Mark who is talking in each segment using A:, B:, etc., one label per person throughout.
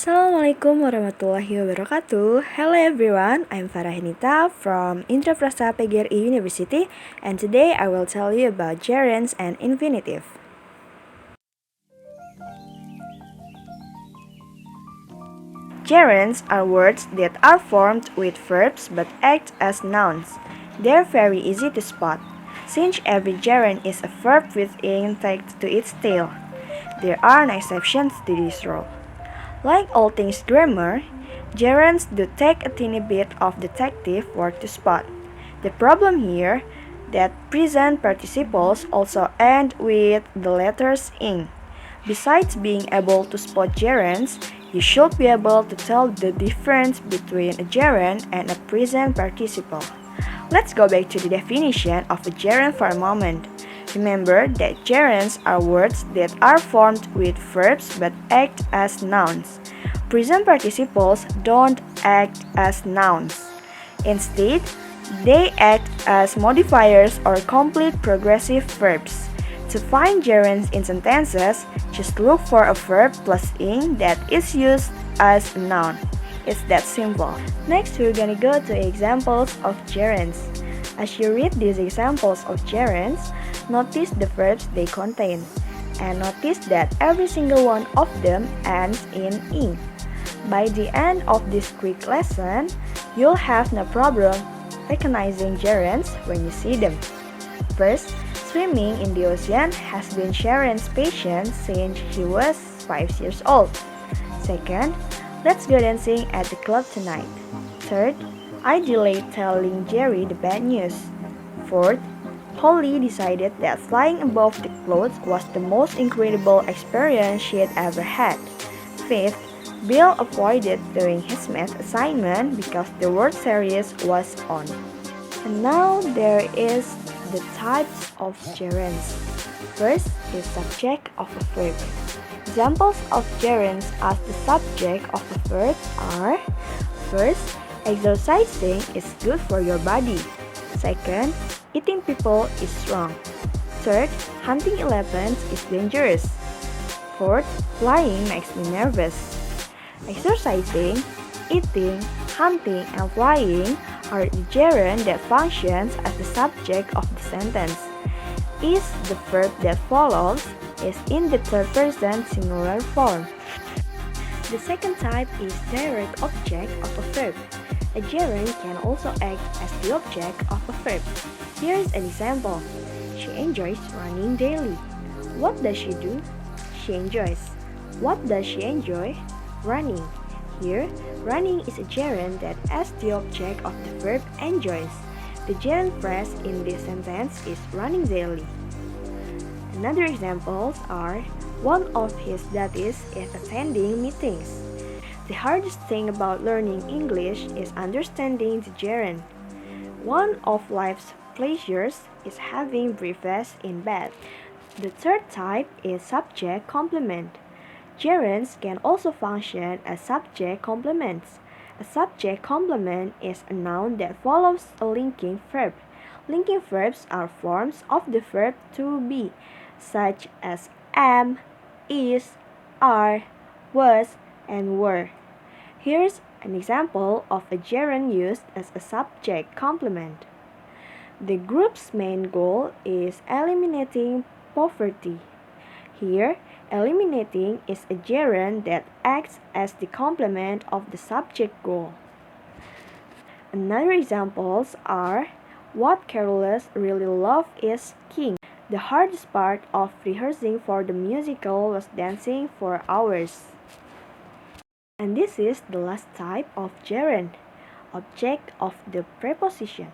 A: Assalamualaikum warahmatullahi wabarakatuh. Hello everyone, I'm Farah Yunita from Indraprastha PGRI University, and today I will tell you about gerunds and infinitive. Gerunds are words that are formed with verbs but act as nouns. They're very easy to spot, since every gerund is a verb with ing tagged to its tail. There are no exceptions to this rule. Like all things grammar, gerunds do take a tiny bit of detective work to spot. The problem here that present participles also end with the letters ing. Besides being able to spot gerunds, you should be able to tell the difference between a gerund and a present participle. Let's go back to the definition of a gerund for a moment. Remember that gerunds are words that are formed with verbs but act as nouns. Present participles don't act as nouns. Instead, they act as modifiers or complete progressive verbs. To find gerunds in sentences, just look for a verb plus ing that is used as a noun. It's that simple. Next, we're gonna go to examples of gerunds. As you read these examples of gerunds, notice the verbs they contain, and notice that every single one of them ends in ing. By the end of this quick lesson, you'll have no problem recognizing gerunds when you see them. First, swimming in the ocean has been Sharon's passion since she was 5 years old. Second, let's go dancing at the club tonight. Third, I delayed telling Jerry the bad news. Fourth, Holly decided that flying above the clouds was the most incredible experience she had ever had. Fifth, Bill avoided doing his math assignment because the World Series was on. And now there is the types of gerunds. First is subject of a verb. Examples of gerunds as the subject of a verb are: first, exercising is good for your body. Second, eating people is wrong. Third, hunting elephants is dangerous. Fourth, flying makes me nervous. Exercising, eating, hunting, and flying are the gerund that functions as the subject of the sentence. Is the verb that follows is in the third person singular form. The second type is direct object of a verb. A gerund can also act as the object of a verb. Here's an example. She enjoys running daily. What does she do? She enjoys. What does she enjoy? Running. Here, running is a gerund that as the object of the verb enjoys. The gerund phrase in this sentence is running daily. Another examples are: one of his duties is attending meetings. The hardest thing about learning English is understanding the gerund. One of life's pleasures is having breakfast in bed. The third type is subject complement. Gerunds can also function as subject complements. A subject complement is a noun that follows a linking verb. Linking verbs are forms of the verb to be, such as am, is, are, was, and were. Here's an example of a gerund used as a subject complement. The group's main goal is eliminating poverty. Here, eliminating is a gerund that acts as the complement of the subject goal. Another examples are: what carolers really love is skiing. The hardest part of rehearsing for the musical was dancing for hours. And this is the last type of gerund, object of the preposition.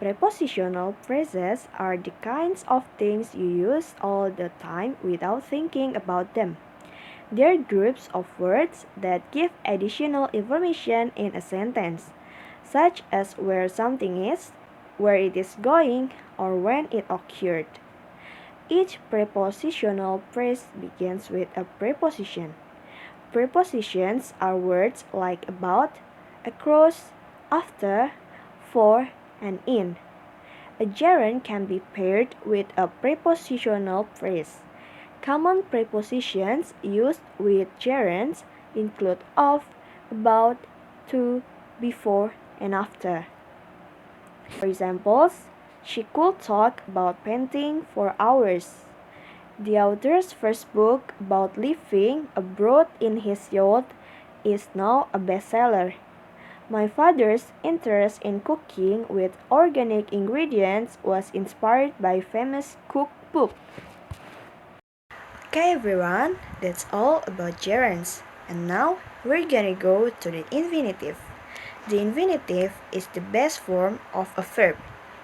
A: Prepositional phrases are the kinds of things you use all the time without thinking about them. They're groups of words that give additional information in a sentence, such as where something is, where it is going, or when it occurred. Each prepositional phrase begins with a preposition. Prepositions are words like about, across, after, for, and in. A gerund can be paired with a prepositional phrase. Common prepositions used with gerunds include of, about, to, before, and after. For examples, she could talk about painting for hours. The author's first book about living abroad in his youth is now a bestseller. My father's interest in cooking with organic ingredients was inspired by famous cookbook. Okay everyone, that's all about gerunds. And now we're gonna go to the infinitive. The infinitive is the best form of a verb.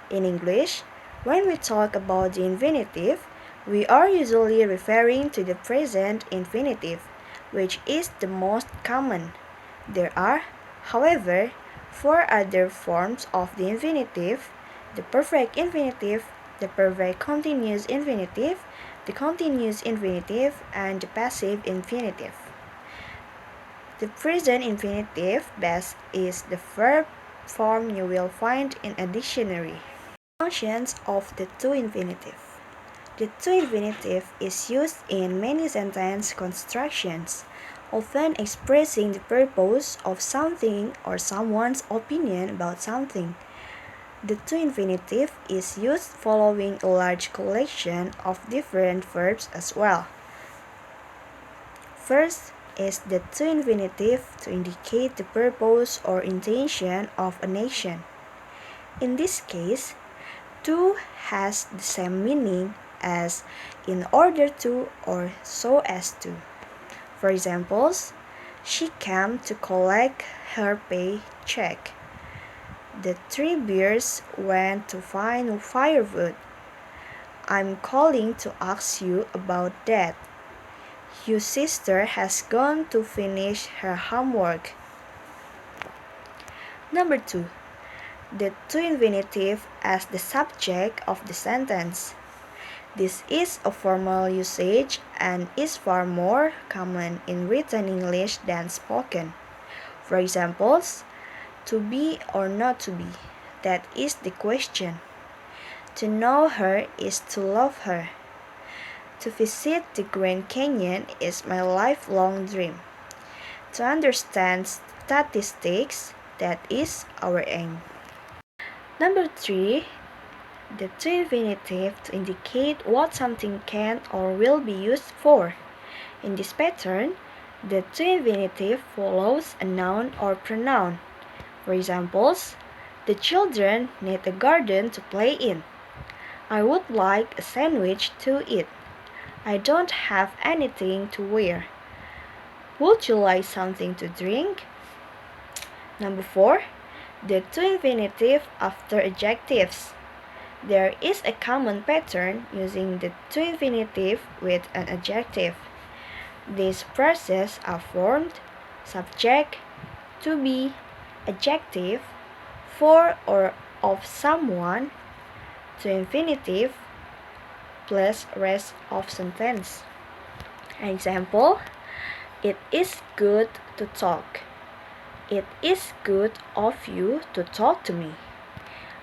A: In English, when we talk about the infinitive, we are usually referring to the present infinitive, which is the most common. There are, however, four other forms of the infinitive: the perfect infinitive, the perfect continuous infinitive, the continuous infinitive, and the passive infinitive. The present infinitive best is the verb form you will find in a dictionary. Functions of the to infinitive. The to infinitive is used in many sentence constructions, often expressing the purpose of something or someone's opinion about something. The to infinitive is used following a large collection of different verbs as well. First is the to infinitive to indicate the purpose or intention of an action. In this case, to has the same meaning as in order to or so as to. For examples, she came to collect her paycheck. The three bears went to find firewood. I'm calling to ask you about that. Your sister has gone to finish her homework. Number 2. The to infinitive as the subject of the sentence. This is a formal usage and is far more common in written English than spoken. For examples, to be or not to be, that is the question. To know her is to love her. To visit the Grand Canyon is my lifelong dream. To understand statistics, that is our aim. Number 3. The to infinitive to indicate what something can or will be used for. In this pattern, the to infinitive follows a noun or pronoun. For examples, the children need a garden to play in. I would like a sandwich to eat. I don't have anything to wear. Would you like something to drink? Number 4. The to infinitive after adjectives. There is a common pattern using the to infinitive with an adjective. These phrases are formed subject, to be, adjective, for or of someone, to infinitive, plus rest of sentence. Example, it is good to talk. It is good of you to talk to me.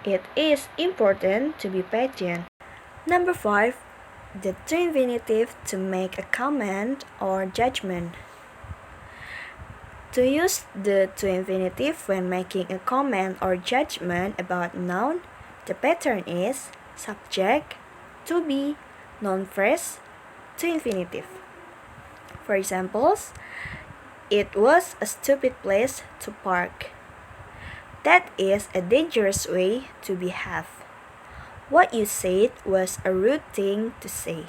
A: It is important to be patient. Number 5. The to infinitive to make a comment or judgment. To use the to infinitive when making a comment or judgment about a noun, the pattern is subject, to be, noun phrase, to infinitive. For examples, it was a stupid place to park. That is a dangerous way to behave. What you said was a rude thing to say.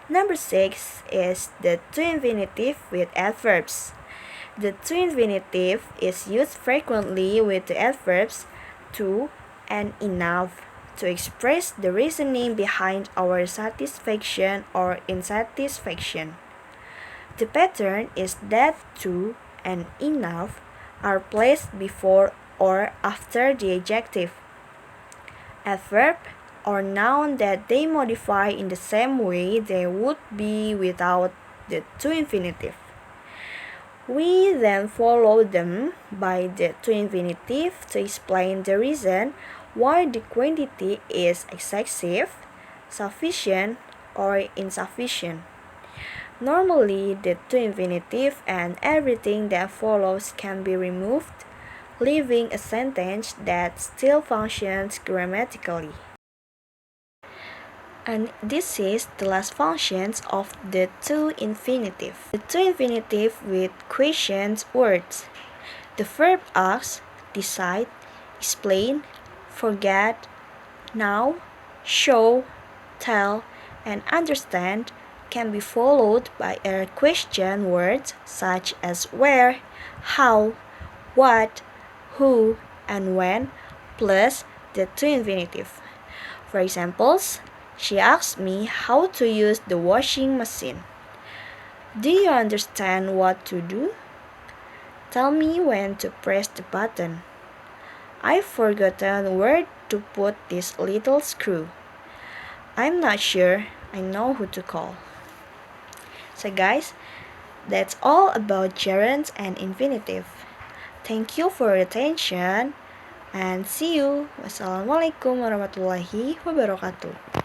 A: Number 6 is the to infinitive with adverbs. The to infinitive is used frequently with the adverbs to and enough to express the reasoning behind our satisfaction or insatisfaction. The pattern is that to and enough are placed before or after the adjective. Adverb or noun that they modify in the same way they would be without the to infinitive. We then follow them by the to infinitive to explain the reason why the quantity is excessive, sufficient, or insufficient. Normally, the to infinitive and everything that follows can be removed, leaving a sentence that still functions grammatically. And this is the last functions of the to infinitive. The to infinitive with questions words. The verb ask, decide, explain, forget, now, show, tell, and understand can be followed by a question words such as where, how, what, who, and when, plus the to infinitive. For examples, she asked me how to use the washing machine. Do you understand what to do? Tell me when to press the button. I've forgotten where to put this little screw. I'm not sure I know who to call. So guys, that's all about gerunds and infinitive. Thank you for your attention and see you. Wassalamualaikum warahmatullahi wabarakatuh.